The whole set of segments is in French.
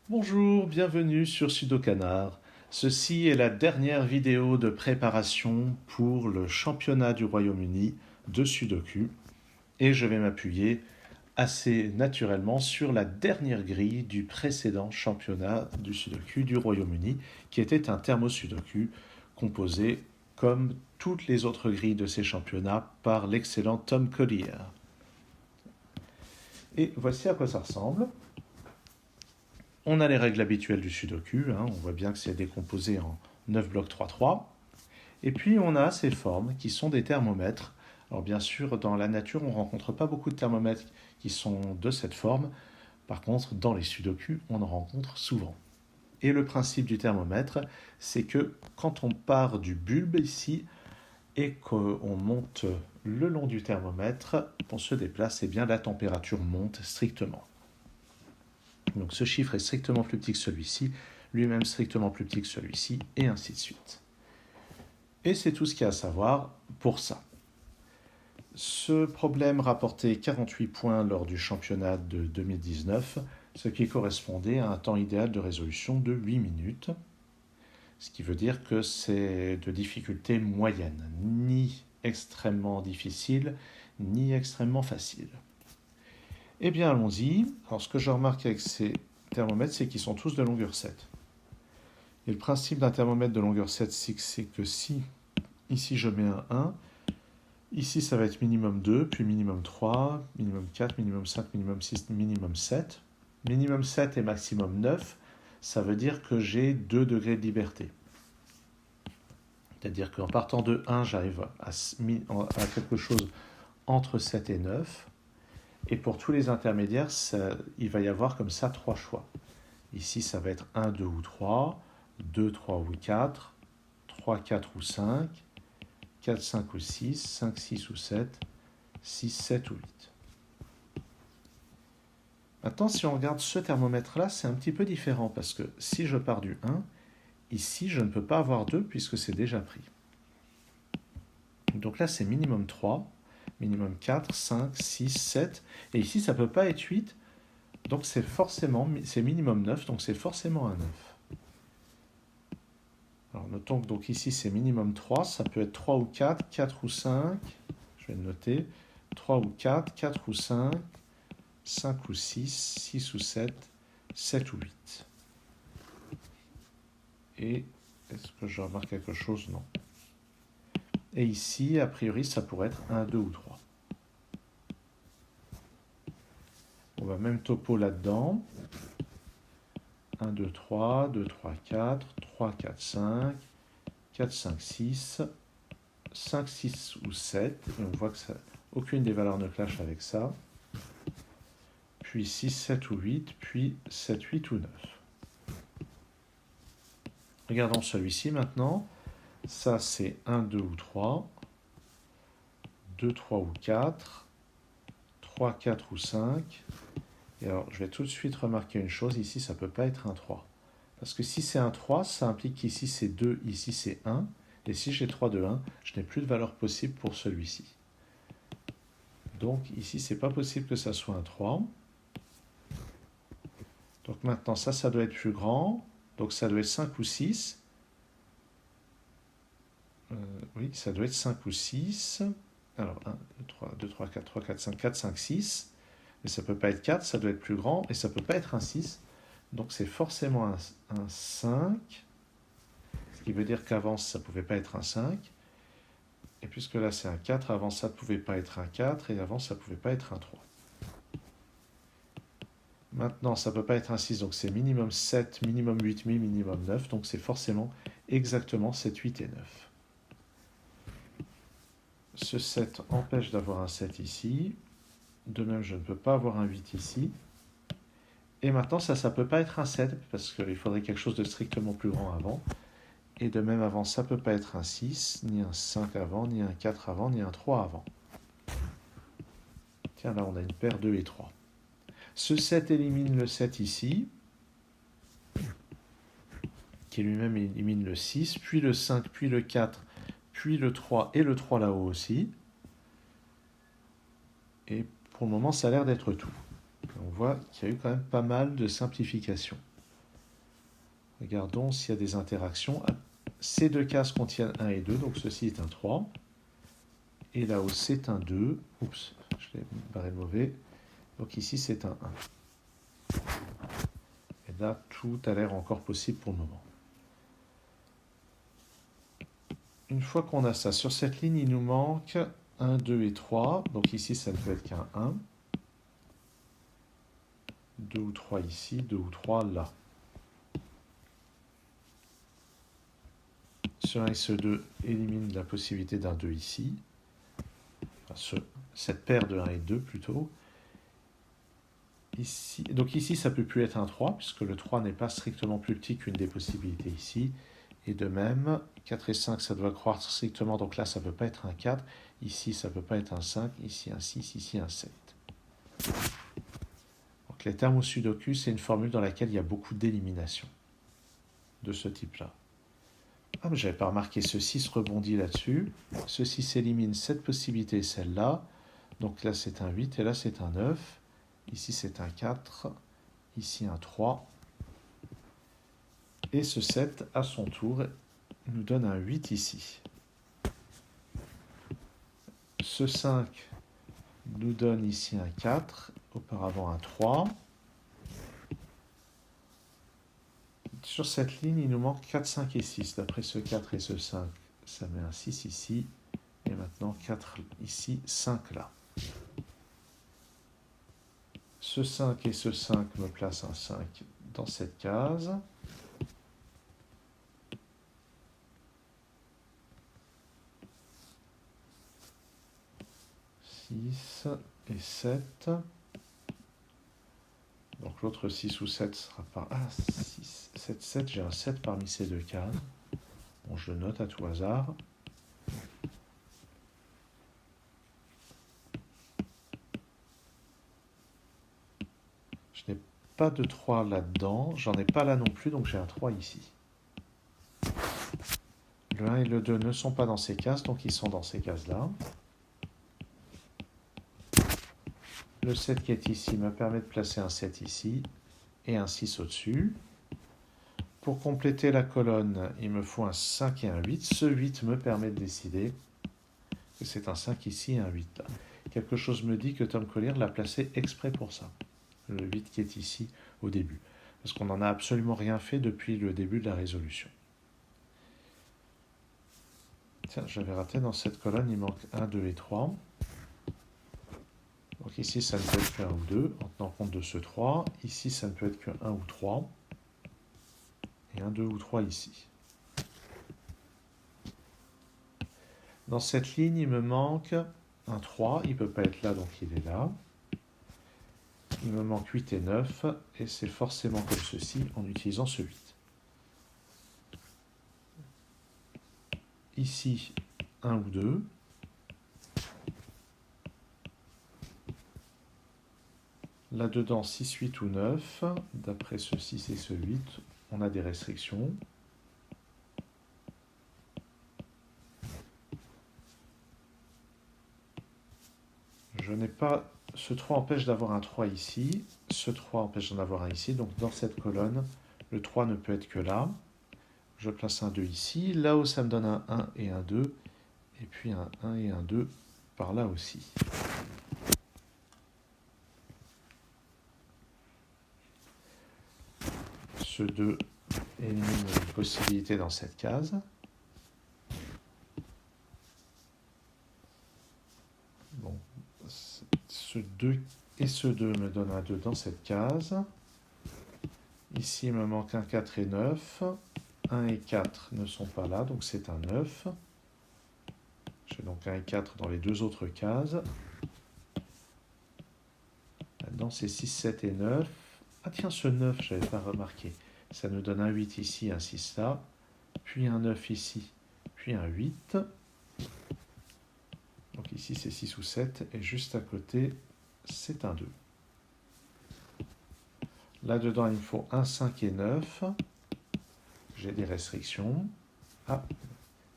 Bonjour, bienvenue sur Sudokanar. Ceci est la dernière vidéo de préparation pour le championnat du Royaume-Uni de Sudoku et je vais m'appuyer assez naturellement sur la dernière grille du précédent championnat du Sudoku du Royaume-Uni qui était un thermo-Sudoku composé comme toutes les autres grilles de ces championnats par l'excellent Tom Collier. Et voici à quoi ça ressemble. On a les règles habituelles du Sudoku, on voit bien que c'est décomposé en 9 blocs 3-3. Et puis on a ces formes qui sont des thermomètres. Alors bien sûr, dans la nature, on ne rencontre pas beaucoup de thermomètres qui sont de cette forme. Par contre, dans les Sudoku, on en rencontre souvent. Et le principe du thermomètre, c'est que quand on part du bulbe ici et qu'on monte le long du thermomètre, on se déplace, et bien la température monte strictement. Donc ce chiffre est strictement plus petit que celui-ci, lui-même strictement plus petit que celui-ci, et ainsi de suite. Et c'est tout ce qu'il y a à savoir pour ça. Ce problème rapportait 48 points lors du championnat de 2019, ce qui correspondait à un temps idéal de résolution de 8 minutes, ce qui veut dire que c'est de difficulté moyenne, ni extrêmement difficile, ni extrêmement facile. Eh bien, allons-y. Alors, ce que je remarque avec ces thermomètres, c'est qu'ils sont tous de longueur 7. Et le principe d'un thermomètre de longueur 7, c'est que si, ici, je mets un 1, ici, ça va être minimum 2, puis minimum 3, minimum 4, minimum 5, minimum 6, minimum 7. Minimum 7 et maximum 9, ça veut dire que j'ai 2 degrés de liberté. C'est-à-dire qu'en partant de 1, j'arrive à quelque chose entre 7 et 9. Et pour tous les intermédiaires, il va y avoir comme ça 3 choix. Ici, ça va être 1, 2 ou 3, 2, 3 ou 4, 3, 4 ou 5, 4, 5 ou 6, 5, 6 ou 7, 6, 7 ou 8. Maintenant, si on regarde ce thermomètre-là, c'est un petit peu différent parce que si je pars du 1, ici, je ne peux pas avoir 2 puisque c'est déjà pris. Donc là, c'est minimum 3, minimum 4, 5, 6, 7. Et ici, ça ne peut pas être 8. Donc c'est minimum 9, donc c'est forcément un 9. Alors notons que donc ici c'est minimum 3, ça peut être 3 ou 4, 4 ou 5, je vais le noter, 3 ou 4, 4 ou 5, 5 ou 6, 6 ou 7, 7 ou 8. Et est-ce que je remarque quelque chose? Non. Et ici, a priori, ça pourrait être 1, 2 ou 3. On va même topo là-dedans. 1, 2, 3, 2, 3, 4, 3, 4, 5, 4, 5, 6, 5, 6 ou 7. Et on voit que aucune des valeurs ne clash avec ça. Puis 6, 7 ou 8, puis 7, 8 ou 9. Regardons celui-ci maintenant. Ça, c'est 1, 2 ou 3, 2, 3 ou 4, 3, 4 ou 5. Et alors, je vais tout de suite remarquer une chose. Ici, ça ne peut pas être un 3. Parce que si c'est un 3, ça implique qu'ici c'est 2, ici c'est 1. Et si j'ai 3 de 1, je n'ai plus de valeur possible pour celui-ci. Donc ici, c'est pas possible que ça soit un 3. Donc maintenant, ça doit être plus grand. Donc ça doit être 5 ou 6. Oui, ça doit être 5 ou 6. Alors 1, 2, 3, 4, 3, 4, 5, 4, 5, 6. Mais ça ne peut pas être 4, ça doit être plus grand. Et ça ne peut pas être un 6. Donc c'est forcément un 5. Ce qui veut dire qu'avant, ça ne pouvait pas être un 5. Et puisque là c'est un 4, avant ça ne pouvait pas être un 4. Et avant ça ne pouvait pas être un 3. Maintenant, ça ne peut pas être un 6, donc c'est minimum 7, minimum 8, minimum 9. Donc c'est forcément exactement 7, 8 et 9. Ce 7 empêche d'avoir un 7 ici. De même, je ne peux pas avoir un 8 ici. Et maintenant, ça ne peut pas être un 7, parce qu'il faudrait quelque chose de strictement plus grand avant. Et de même, avant, ça ne peut pas être un 6, ni un 5 avant, ni un 4 avant, ni un 3 avant. Tiens, là, on a une paire 2 et 3. Ce 7 élimine le 7 ici, qui lui-même élimine le 6, puis le 5, puis le 4, puis le 3 et le 3 là-haut aussi. Et pour le moment, ça a l'air d'être tout. On voit qu'il y a eu quand même pas mal de simplifications. Regardons s'il y a des interactions. Ces deux cases contiennent 1 et 2, donc ceci est un 3. Et là-haut, c'est un 2. Oups, je l'ai barré mauvais. Donc ici, c'est un 1. Et là, tout a l'air encore possible pour le moment. Une fois qu'on a ça, sur cette ligne, il nous manque 1, 2 et 3. Donc ici, ça ne peut être qu'un 1. 2 ou 3 ici, 2 ou 3 là. Ce 1 et ce 2 éliminent la possibilité d'un 2 ici. Enfin, cette paire de 1 et 2 plutôt. Ici, donc ici, ça ne peut plus être un 3, puisque le 3 n'est pas strictement plus petit qu'une des possibilités ici. Et de même, 4 et 5, ça doit croître strictement, donc là, ça ne peut pas être un 4. Ici, ça ne peut pas être un 5. Ici, un 6. Ici, un 7. Donc les termes au sudoku, c'est une formule dans laquelle il y a beaucoup d'éliminations de ce type-là. Ah, mais je n'avais pas remarqué, ce 6 rebondit là-dessus. Ce 6 élimine cette possibilité et celle-là. Donc là, c'est un 8 et là, c'est un 9. Ici, c'est un 4. Ici, un 3. Et ce 7, à son tour, nous donne un 8 ici. Ce 5 nous donne ici un 4, auparavant un 3. Sur cette ligne, il nous manque 4, 5 et 6. D'après ce 4 et ce 5, ça met un 6 ici. Et maintenant 4 ici, 5 là. Ce 5 et ce 5 me placent un 5 dans cette case. 6 et 7. Donc l'autre 6 ou 7 sera par... Ah, 6, 7, 7, j'ai un 7 parmi ces deux cases. Bon, je le note à tout hasard. Je n'ai pas de 3 là-dedans, j'en ai pas là non plus, donc j'ai un 3 ici. Le 1 et le 2 ne sont pas dans ces cases, donc ils sont dans ces cases-là. Le 7 qui est ici me permet de placer un 7 ici et un 6 au-dessus. Pour compléter la colonne, il me faut un 5 et un 8. Ce 8 me permet de décider que c'est un 5 ici et un 8 là. Quelque chose me dit que Tom Collier l'a placé exprès pour ça. Le 8 qui est ici au début. Parce qu'on n'en a absolument rien fait depuis le début de la résolution. Tiens, j'avais raté dans cette colonne, il manque 1, 2 et 3. Donc ici, ça ne peut être qu'un ou 2, en tenant compte de ce 3. Ici, ça ne peut être qu'un ou 3. Et un 2 ou 3 ici. Dans cette ligne, il me manque un 3. Il ne peut pas être là, donc il est là. Il me manque 8 et 9. Et c'est forcément comme ceci en utilisant ce 8. Ici, 1 ou 2. Là-dedans, 6, 8 ou 9. D'après ce 6 et ce 8, on a des restrictions. Je n'ai pas... Ce 3 empêche d'avoir un 3 ici. Ce 3 empêche d'en avoir un ici. Donc dans cette colonne, le 3 ne peut être que là. Je place un 2 ici. Là où ça me donne un 1 et un 2. Et puis un 1 et un 2 par là aussi. Ce 2 élimine une possibilité dans cette case. Bon, ce 2 et ce 2 me donnent un 2 dans cette case. Ici, il me manque un 4 et 9. 1 et 4 ne sont pas là, donc c'est un 9. J'ai donc 1 et 4 dans les deux autres cases. Maintenant, c'est 6, 7 et 9. Ah tiens, ce 9, je n'avais pas remarqué. Ça nous donne un 8 ici, un 6 là. Puis un 9 ici, puis un 8. Donc ici, c'est 6 ou 7. Et juste à côté, c'est un 2. Là-dedans, il me faut un 5 et 9. J'ai des restrictions. Ah,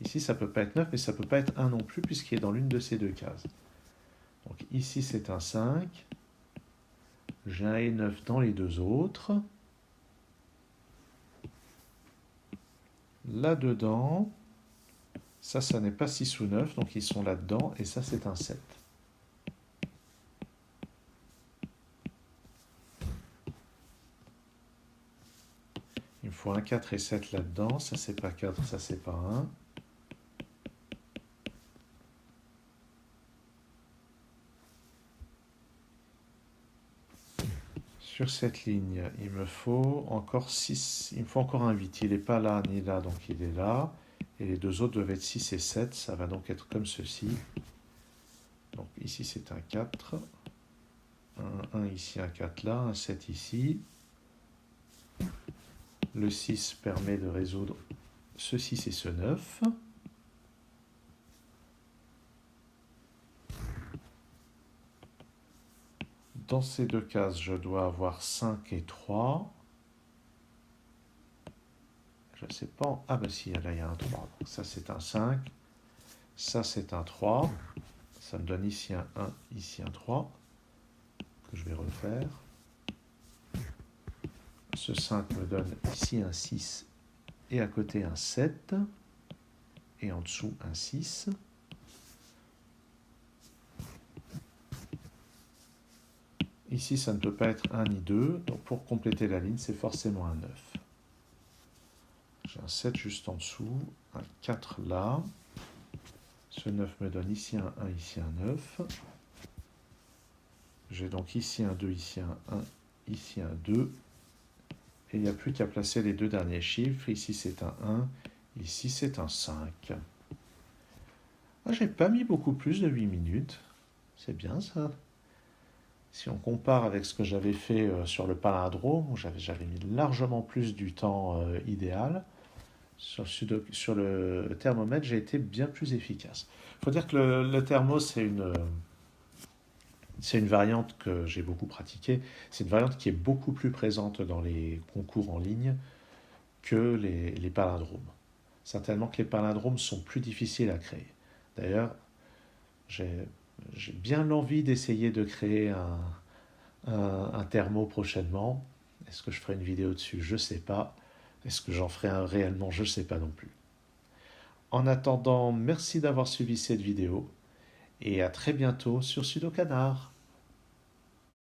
ici, ça ne peut pas être 9, mais ça ne peut pas être 1 non plus, puisqu'il est dans l'une de ces deux cases. Donc ici, c'est un 5. J'ai un et 9 dans les deux autres. là-dedans. Ça n'est pas 6 ou 9, donc ils sont là-dedans, et ça, c'est un 7. Il me faut un 4 et 7 là-dedans. Ça, c'est pas 4, ça, c'est pas 1. Sur cette ligne, il me faut encore 6. Il me faut encore un 8. Il n'est pas là ni là, donc il est là. Et les deux autres doivent être 6 et 7. Ça va donc être comme ceci. Donc ici, c'est un 4. Un 1 ici, un 4 là, un 7 ici. Le 6 permet de résoudre ce 6 et ce 9. Dans ces deux cases, je dois avoir 5 et 3. Je ne sais pas. Ah ben si, là il y a un 3. Donc ça c'est un 5. Ça c'est un 3. Ça me donne ici un 1, ici un 3. Que je vais refaire. Ce 5 me donne ici un 6 et à côté un 7. Et en dessous un 6. Ici, ça ne peut pas être 1 ni 2. Donc pour compléter la ligne, c'est forcément un 9. J'ai un 7 juste en dessous, un 4 là. Ce 9 me donne ici un 1, ici un 9. J'ai donc ici un 2, ici un 1, ici un 2. Et il n'y a plus qu'à placer les deux derniers chiffres. Ici c'est un 1, ici c'est un 5. Ah, j'ai pas mis beaucoup plus de 8 minutes. C'est bien ça. Si on compare avec ce que j'avais fait sur le palindrome, où j'avais mis largement plus du temps idéal, sur le thermomètre, j'ai été bien plus efficace. Il faut dire que le thermo, c'est une variante que j'ai beaucoup pratiquée. C'est une variante qui est beaucoup plus présente dans les concours en ligne que les palindromes. Certainement que les palindromes sont plus difficiles à créer. D'ailleurs, j'ai bien l'envie d'essayer de créer un thermo prochainement. Est-ce que je ferai une vidéo dessus? Je ne sais pas. Est-ce que j'en ferai un réellement? Je ne sais pas non plus. En attendant, merci d'avoir suivi cette vidéo et à très bientôt sur Sudokanar.